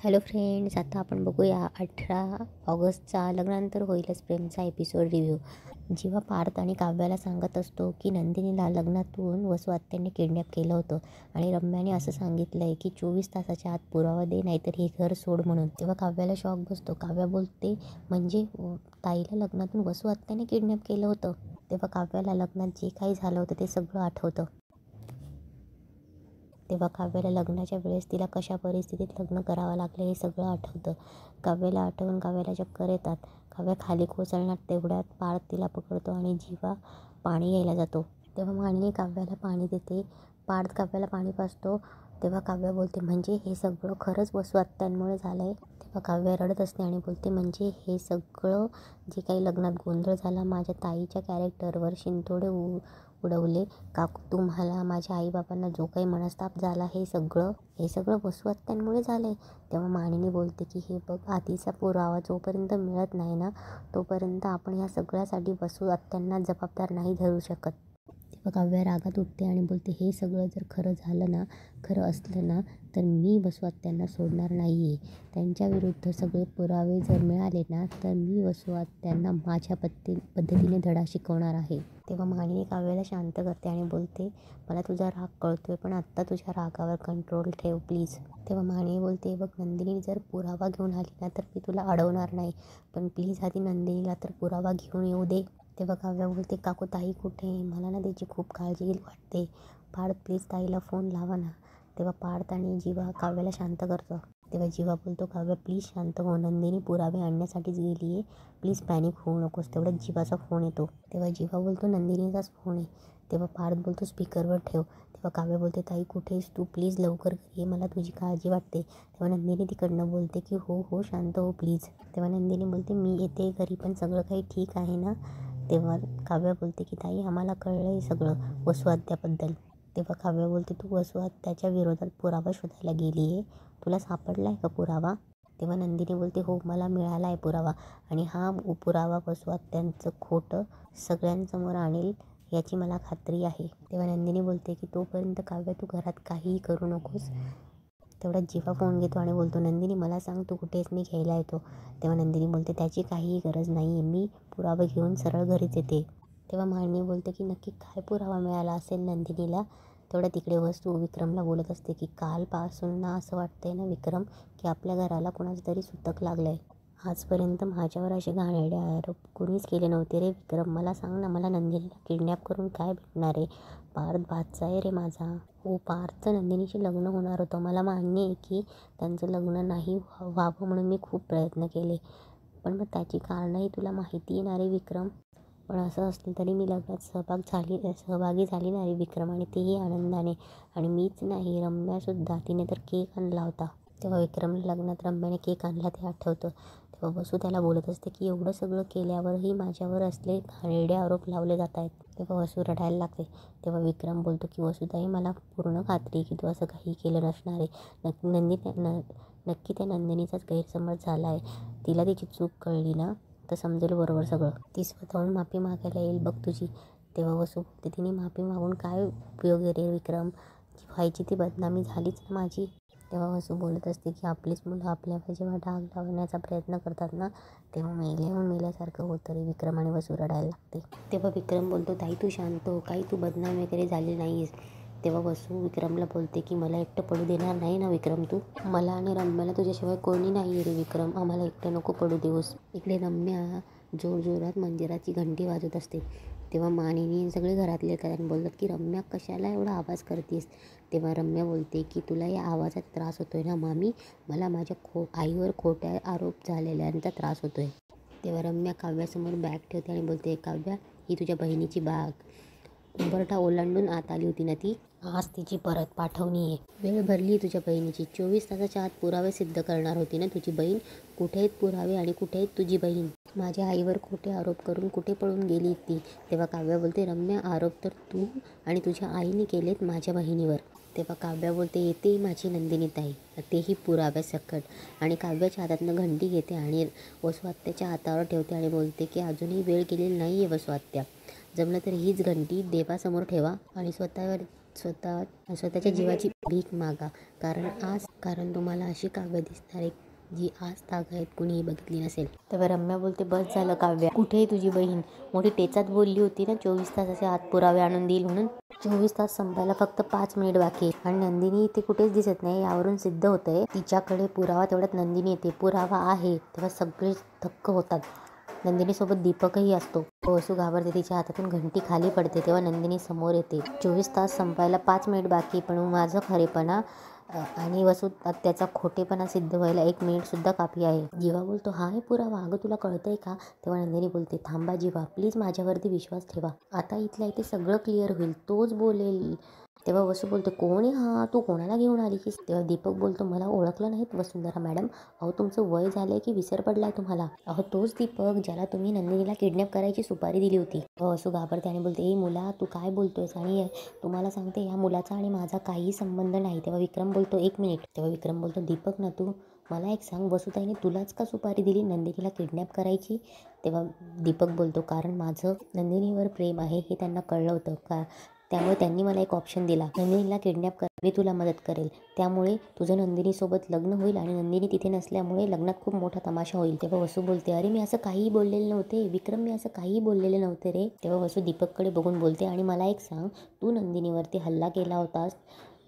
Hello friends, आता आपण बघूया 18 ऑगस्टचा लग्नानंतर होईलच प्रेमचा एपिसोड रिव्ह्यू. जेव्हा पार्थ आणि काव्याला सांगत असतो की नंदिनीला लग्नातून वसू आत्यांनी किडनॅप केलं होतं आणि रम्याने असं सांगितलं आहे की 24 तासाच्या आत पुरावा दे, नाहीतर हे घर सोड म्हणून. तेव्हा काव्याला शॉक बसतो. काव्या बोलते, म्हणजे ताईला लग्नातून वसू आत्याने किडनॅप केलं होतं. तेव्हा काव्याला लग्नात जे काही झालं होतं ते सगळं आठवतं. तेव्हा काव्याला लग्नाच्या वेळेस तिला कशा परिस्थितीत लग्न करावं लागलं हे सगळं आठवतं. काव्याला आठवून काव्याला चक्कर येतात. काव्या खाली कोसळणार तेवढ्यात पार्थ तिला पकडतो आणि जीवा पाणी घ्यायला जातो. तेव्हा मानिनी काव्याला पाणी देते. पार्थ काव्याला पाणी पाजतो. तेव्हा काव्या बोलते, म्हणजे हे सगळं खरंच वसू आत्यांमुळे झालं आहे. तेव्हा काव्या रडत असते आणि बोलते, म्हणजे हे सगळं जे काही लग्नात गोंधळ झाला, माझ्या ताईच्या कॅरेक्टरवर शिंतोडे उडवले काकू, तुम्हाला माझ्या आईबाबांना जो काही मनस्ताप झाला हे सगळं वसू आत्यांमुळे झालं आहे. तेव्हा मानिनी बोलते की हे बघ, आधीचा पुरावा जोपर्यंत मिळत नाही ना तोपर्यंत आपण ह्या सगळ्यासाठी वसू आत्यांना जबाबदार नाही धरू शकत. तेव्हा काव्या रागात उठते आणि बोलते, हे सगळं जर खरं असलं ना तर मी वसू आत्यांना सोडणार नाही आहे. त्यांच्या विरुद्ध सगळे पुरावे जर मिळाले ना तर मी वसू आत्यांना माझ्या पद्धतीने धडा शिकवणार आहे. तेव्हा मानिनी काव्याला शांत करते आणि बोलते, मला तुझा राग कळतोय, पण आत्ता तुझ्या रागावर कंट्रोल ठेव प्लीज. तेव्हा मानिनी बोलते, बघ नंदिनी जर पुरावा घेऊन आली ना तर मी तुला अडवणार नाही, पण प्लीज आधी नंदिनीला तर पुरावा घेऊन येऊ दे. तेव्हा काव्या बोलते, काकू ताई कुठे, मला ना त्याची खूप काळजी वाटते. पार्थ प्लीज ताईला फोन लावा ना. तेव्हा पार्थ आणि जीवा काव्याला शांत करतो. तेव्हा जीवा बोलतो, काव्या प्लीज शांत हो, नंदिनी पुरावे आणण्यासाठीच गेली आहे, प्लीज पॅनिक होऊ नकोस. तेवढ्यात जीवाचा फोन येतो. तेव्हा जीवा बोलतो, नंदिनीचाच फोन आहे. तेव्हा पार्थ बोलतो, स्पीकरवर ठेव. तेव्हा काव्या बोलते, ताई कुठेस तू, प्लीज लवकर घरी ये, मला तुझी काळजी वाटते. तेव्हा नंदिनी तिकडनं बोलते की हो शांत हो प्लीज. तेव्हा नंदिनी बोलते, मी येते घरी, पण सगळं काही ठीक आहे ना. तेव्हा काव्या बोलते की ताई, आम्हाला कळलं आहे सगळं वसू आत्याबद्दल. तेव्हा काव्या बोलते, तू वसू आत्याच्या विरोधात पुरावा शोधायला गेली आहे, तुला सापडला आहे का पुरावा. तेव्हा नंदिनी बोलते, हो मला मिळाला आहे पुरावा, आणि हा पुरावा वसू आत्यांचं खोटं सगळ्यांसमोर आणेल याची मला खात्री आहे. तेव्हा नंदिनी बोलते की तोपर्यंत काव्या तू घरात काहीही करू नकोस. तेवढ्यात जीवा फोन घेतो आणि बोलतो, नंदिनी मला सांग तू कुठेस, मी घ्यायला येतो. तेव्हा नंदिनी बोलते, त्याची काहीही गरज नाही आहे, मी पुरावा घेऊन सरळ घरीच येते. तेव्हा मानिनी बोलते की नक्की काय पुरावा मिळाला असेल नंदिनीला. तेवढ्या तिकडे वसू विक्रमला बोलत असते की कालपासून ना असं वाटतंय ना विक्रम, की आपल्या घराला कोणाचं तरी सुतक लागलं आहे. आजपर्यंत माझ्यावर असे घाणेरडे आरोप कुणीच केले नव्हते रे विक्रम. मला सांग ना, मला नंदिनीला किडनॅप करून काय भेटणार आहे. पार्थ भाचा आहे रे माझा. हो, पार्थचं नंदिनीशी लग्न होणार होतं. मला मान्य आहे की त्यांचं लग्न नाही व्हावं म्हणून मी खूप प्रयत्न केले, पण मग त्याची कारणंही तुला माहिती आहे ना रे विक्रम. पण असं असलं तरी मी लग्नात सहभागी झाली ना रे विक्रम, आणि तेही आनंदाने. आणि मीच नाही, रम्यासुद्धा, तिने तर केक आणला होता. तेव्हा विक्रमला लग्नात रम्याने केक आणला ते आठवतं. तेव्हा वसू त्याला बोलत असते की एवढं सगळं केल्यावरही माझ्यावर असले घाणेरडे आरोप लावले जात आहेत. तेव्हा वसू रडायला लागते. तेव्हा विक्रम बोलतो की वसुताई, मला पूर्ण खात्री आहे की तू असं काही केलं नसणार आहे. नक्की त्या नंदिनीचाच गैरसमज झाला आहे. तिला तिची चूक कळली ना तर समजेल बरोबर सगळं. ती स्वतःहून माफी मागायला येईल बघ तुझी. तेव्हा वसू बोलते, तिने माफी मागून काय उपयोग आहे रे विक्रम, व्हायची ती बदनामी झालीच ना माझी. तेव्हा वसू बोलत असते की आपलीच मुलं आपल्यावर जेव्हा डाग लावण्याचा प्रयत्न करतात ना तेव्हा मेल्यासारखं होतं रे विक्रम, आणि वसू रडायला लागते. तेव्हा विक्रम बोलतो, ताई तू शांत हो, काही तू बदनाम वगैरे झाली नाही आहेस. तेव्हा वसू विक्रमला बोलते की मला एकटं पडू देणार नाही ना विक्रम तू. मला आणि रम्याला तुझ्याशिवाय कोणी नाही आहे रे विक्रम, आम्हाला एकटं नको पडू देऊस. इकडे रम्या जोरजोरात मंदिराची घंटी वाजत असते. तेव्हा मानिनी सगळे घरातले येतात आणि बोलतात की रम्या कशाला एवढा आवाज करतेस. तेव्हा रम्या बोलते की तुला या आवाजाचा त्रास होतोय ना मामी, मला माझ्या आईवर खोट्या आरोप झालेल्यांचा त्रास होतोय. तेव्हा रम्या काव्यासमोर बॅग ठेवते आणि बोलते, काव्या ही तुझ्या बहिणीची बॅग, उंबरठा ओलांडून आत आली होती ना ती, आज तिची परत पाठवणी आहे. वेळ भरली तुझ्या बहिणीची, 24 तासाच्या आत पुरावे सिद्ध करणार होती ना तुझी बहीण. कुठे आहेत पुरावे आणि कुठे आहेत तुझी बहीण. माझ्या आईवर खोटे आरोप करून कुठे पळून गेली ती. तेव्हा काव्या बोलते, रम्या आरोप तर तू आणि तुझ्या आईने केलेत माझ्या बहिणीवर. तेव्हा काव्या बोलते, येते माझी नंदिनी ताई, तेही पुराव्यासकट. आणि काव्याच्या हातातनं घंटी घेते आणि वसू आत्याच्या हातावर ठेवते आणि बोलते की अजूनही वेळ गेलेली नाही आहे वसू आत्या, जमलं तर हीच घंटी देवासमोर ठेवा आणि स्वतःच्या जीवाची भीक मागा, कारण तुम्हाला अशी काव्य दिसणार आहे जी आज तागायत कुणीही बघितली नसेल. तेव्हा रम्या बोलते, बस झालं काव्या, कुठे आहे तुझी बहीण? मोठी टेचात बोलली होती ना 24 तासाचे आत पुरावे आणून देईल म्हणून. 24 तास संपायला फक्त 5 मिनिट बाकी आहे आणि नंदिनी इथे कुठेच दिसत नाही. यावरून सिद्ध होतंय तिच्याकडे पुरावा, तेवढ्यात नंदिनी येते. पुरावा आहे तेव्हा सगळे थक्क होतात. नंदिनीसोबत दीपकही असतो. वसू घाबरते, तिच्या हातातून घंटी खाली पडते. तेव्हा नंदिनी समोर येते. 24 तास संपायला 5 मिनिट बाकी, पण माझं खरेपणा आणि वसू त्याचा खोटेपणा सिद्ध व्हायला 1 मिनिटसुद्धा काफी आहे. जीवा बोलतो, हा आहे पुरावा, अगं तुला कळतंय का? तेव्हा नंदिनी बोलते, थांबा जीवा, प्लीज माझ्यावरती विश्वास ठेवा. आता इथल्या इथे सगळं क्लिअर होईल, तोच बोलेल. तेव्हा वसू बोलतो, कोण आहे हा? तू कोणाला घेऊन आली की? तेव्हा दीपक बोलतो, मला ओळखलं नाहीत वसुंधरा मॅडम? अहो तुमचं वय झालंय की विसर पडलाय तुम्हाला? अहो तोच दीपक ज्याला तुम्ही नंदिनीला किडनॅप करायची सुपारी दिली होती. वसू घाबरते आणि बोलते, ए मुला, तू काय बोलतोयस? आणि तुम्हाला सांगते, या मुलाचा आणि माझा काहीही संबंध नाही. तेव्हा विक्रम बोलतो, 1 मिनिट. तेव्हा विक्रम बोलतो, दीपक ना तू मला एक सांग, वसुताईने तुलाच का सुपारी दिली नंदिनीला किडनॅप करायची? तेव्हा दीपक बोलतो, कारण माझं नंदिनीवर प्रेम आहे हे त्यांना कळलं होतं का, त्यामुळे त्यांनी मला एक ऑप्शन दिला, नंदिनीला किडनॅप कर, मी तुला मदत करेल. त्यामुळे तुझं नंदिनीसोबत लग्न होईल आणि नंदिनी तिथे नसल्यामुळे लग्नात खूप मोठा तमाशा होईल. तेव्हा वसू बोलते, अरे मी असं काहीही बोललेले नव्हते विक्रम, मी असं काहीही बोललेले नव्हते रे. तेव्हा वसू दीपककडे बघून बोलते, आणि मला एक सांग, तू नंदिनीवरती हल्ला केला होतास,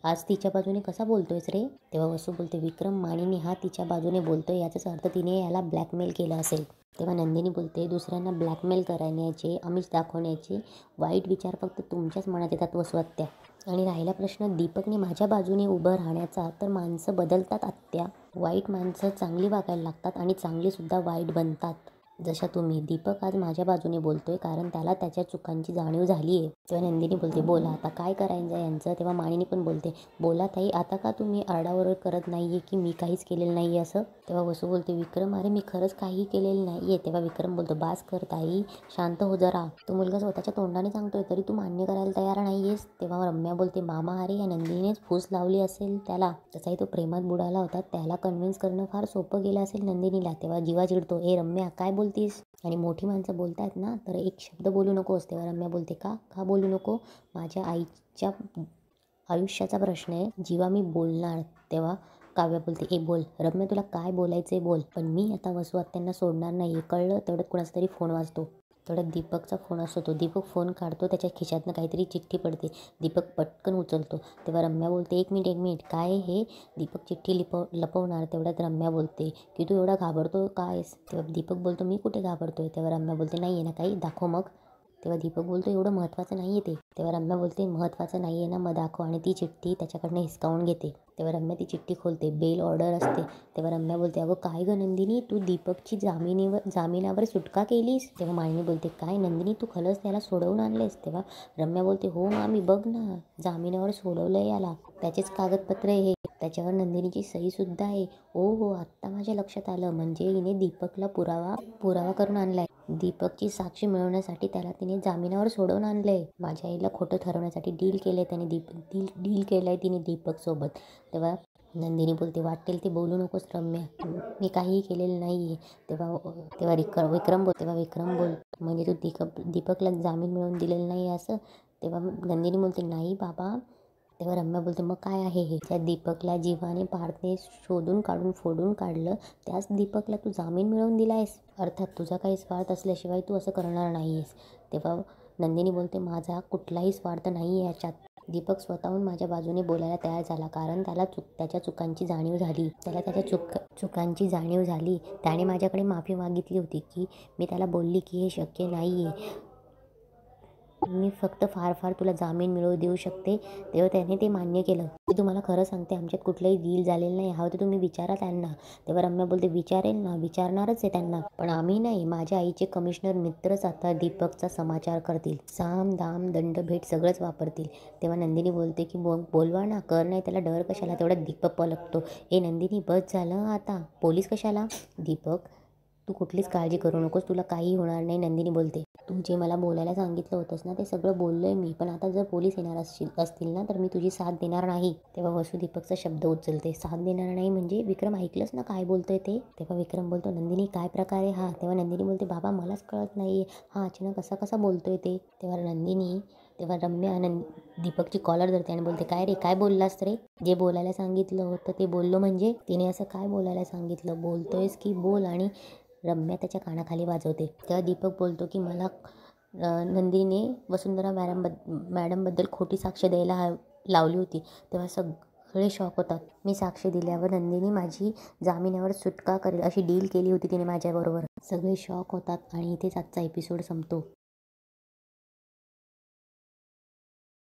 आज तिच्या बाजूने कसा बोलतोयस रे? तेव्हा वसू बोलते, विक्रम, मानिनी हा तिच्या बाजूने बोलतोय, याचाच अर्थ तिने याला ब्लॅकमेल केलं असेल. तेव्हा नंदिनी बोलते, दुसऱ्यांना ब्लॅकमेल करण्याचे, आमिष दाखवण्याचे वाईट विचार फक्त तुमच्याच मनात येतात वसुहत्या. आणि राहिला प्रश्न दीपकने माझ्या बाजूने उभं राहण्याचा, तर माणसं बदलतात आत्या. वाईट माणसं चांगली वागायला लागतात आणि चांगलीसुद्धा वाईट बनतात, जशा तुम्ही. दीपक आज माझ्या बाजूने बोलतोय कारण त्याला त्याच्या चुकांची जाणीव झाली आहे. तेव्हा नंदिनी बोलते, बोला आता काय करायचं यांचं? तेव्हा मानिनी पण बोलते, बोला ताई, आता का तुम्ही आरडाओरड करत नाहीये की मी काहीच केलेलं नाही असं? तेव्हा वसू बोलते, विक्रम, अरे मी खरंच काही केलेलं नाहीये. तेव्हा विक्रम बोलतो, बास कर ताई, शांत हो जरा. तो मुलगा स्वतःच्या तोंडाने सांगतोय तरी तू मान्य करायला तयार नाहीयेस. तेव्हा रम्या बोलते, मामा, अरे या नंदिनीनेच फूस लावली असेल त्याला, तसाही तो प्रेमात बुडाला होता, त्याला कन्व्हिन्स करणं फार सोपं गेलं असेल नंदिनीला. तेव्हा जीवा चिडतो, ए रम्या, काय बोलतीस? आणि मोठी माणसं बोलतायत ना, तर एक शब्द बोलू नकोस. तेव्हा रम्या बोलते, का बोलू नको? माझ्या आईच्या आयुष्याचा प्रश्न आहे जीवा, मी बोलणार. तेव्हा काव्या बोलते, ए बोल रम्या, तुला काय बोलायचंय बोल, पण मी आता वसू आत्यांना सोडणार नाही, कळलं? तेवढ्यात कुणाचा तरी फोन वाजतो. तेवढ्यात दीपकचा फोन असतो. तो दीपक फोन काढतो, त्याच्या खिशातनं काहीतरी चिठ्ठी पडते. दीपक पटकन उचलतो. तेव्हा रम्या बोलते, एक मिनिट, काय हे? दीपक चिठ्ठी लपवणार. तेवढ्यात रम्या बोलते की तू एवढा घाबरतो कायस? तेव्हा दीपक बोलतो, मी कुठे घाबरतोय? तेव्हा रम्या बोलते, नाही आहे ना काही, दाखव मग. तेव्हा दीपक बोलतो, एवढं महत्त्वाचं नाही आहे ते. तेव्हा रम्या बोलते, महत्त्वाचं नाही आहे ना, मग दाखव. आणि ती चिठ्ठी त्याच्याकडनं हिसकावून घेते. तेव्हा रम्या ती चिठ्ठी खोलते, बेल ऑर्डर असते. तेव्हा रम्या बोलते, अगं काय गं नंदिनी, तू दीपकची जामिनावर सुटका केलीस? तेव्हा मानिनी बोलते, काय नंदिनी, तू खरंच त्याला सोडवून आणलेस? तेव्हा रम्या बोलते, हो मामी, बघ ना, जामिनावर सोडवलंय याला, त्याचेच कागदपत्र हे, त्याच्यावर नंदिनीची सहीसुद्धा आहे. हो, आत्ता माझ्या लक्षात आलं, म्हणजे हिने दीपकला पुरावा करून आणलाय. दीपकची साक्ष मिळवण्यासाठी त्याला तिने जामिनावर सोडवून आणलंय. माझ्या आईला खोटं ठरवण्यासाठी डील केलंय डील केलंय तिने दीपक सोबत. तेव्हा नंदिनी बोलते, वाटेल ते बोलू नकोस रम्या, मी काहीही केलेलं नाही आहे. तेव्हा विक्रम बोल, म्हणजे तू दीपकला जामीन मिळवून दिलेलं नाही असं? तेव्हा नंदिनी बोलते, नाही बाबा. तेव्हा रम्या बोलते, मग काय आहे हे? त्या दीपकला जीवाने पार्थने शोधून फोडून काढलं, त्याच दीपकला तू जामीन मिळवून दिलायस? अर्थात तुझा काही स्वार्थ असल्याशिवाय तू असं करणार नाहीयेस. तेव्हा नंदिनी बोलते, माझा कुठलाही स्वार्थ नाही आहे याच्यात. दीपक स्वतःहून माझ्या बाजूने बोलायला तयार झाला, कारण त्याला त्याच्या चुकांची जाणीव झाली. चुकांची जाणीव झाली. त्याने माझ्याकडे माफी मागितली होती की मी त्याला बोलली की हे शक्य नाही आहे, मी फक्त फार तुला जामीन मिळवू देऊ शकते. तेव्हा त्याने ते मान्य केलं. मी तुम्हाला खरं सांगते, आमच्यात कुठलंही डील झालेलं नाही, हवं तर तुम्ही विचारा त्यांना. तेव्हा रम्या बोलते, विचारेल ना, विचारणारच आहे त्यांना, पण आम्ही नाही. माझ्या आईचे कमिशनर मित्रच आता दीपकचा समाचार करतील, साम दाम दंड भेट सगळंच वापरतील. तेव्हा नंदिनी बोलते की बोलवा ना, कर, नाही त्याला डर कशाला? तेवढा दीपक पलकतो, ए नंदिनी, बस झालं आता, पोलीस कशाला? दीपक, तू कुठलीच काळजी करू नकोस, तुला काही होणार नाही. नंदिनी बोलते, तू जे मला बोलायला सांगितलं होतंस ना, ते सगळं बोललोय मी, पण आता जर पोलीस येणार असतील ना, तर मी तुझी साथ देणार नाही. तेव्हा वसू दीपकचा शब्द उचलते, साथ देणार नाही म्हणजे? विक्रम, ऐकलंस ना काय बोलतोय ते? तेव्हा विक्रम बोलतो, नंदिनी काय प्रकारे हा? तेव्हा नंदिनी बोलते, बाबा मलाच कळत नाही हा अचानक कसा बोलतोय ते? तेव्हा तेव्हा रम्या दीपकची कॉलर धरते आणि बोलते, काय रे, काय बोललास रे? जे बोलायला सांगितलं होतं ते बोललो म्हणजे? तिने असं काय बोलायला सांगितलं, बोलतोयस की बोल. आणि रम्या त्याच्या कानाखाली वाजवते. तेव्हा दीपक बोलतो की मला नंदिनीने वसुंधरा मॅडमबद्दल खोटी साक्ष द्यायला लावली होती. तेव्हा सगळे शॉक होतात. मी साक्ष दिल्यावर नंदिनी माझी जामिनावर सुटका करेल अशी डील केली होती तिने माझ्याबरोबर. सगळे शॉक होतात आणि इथेच आजचा एपिसोड संपतो.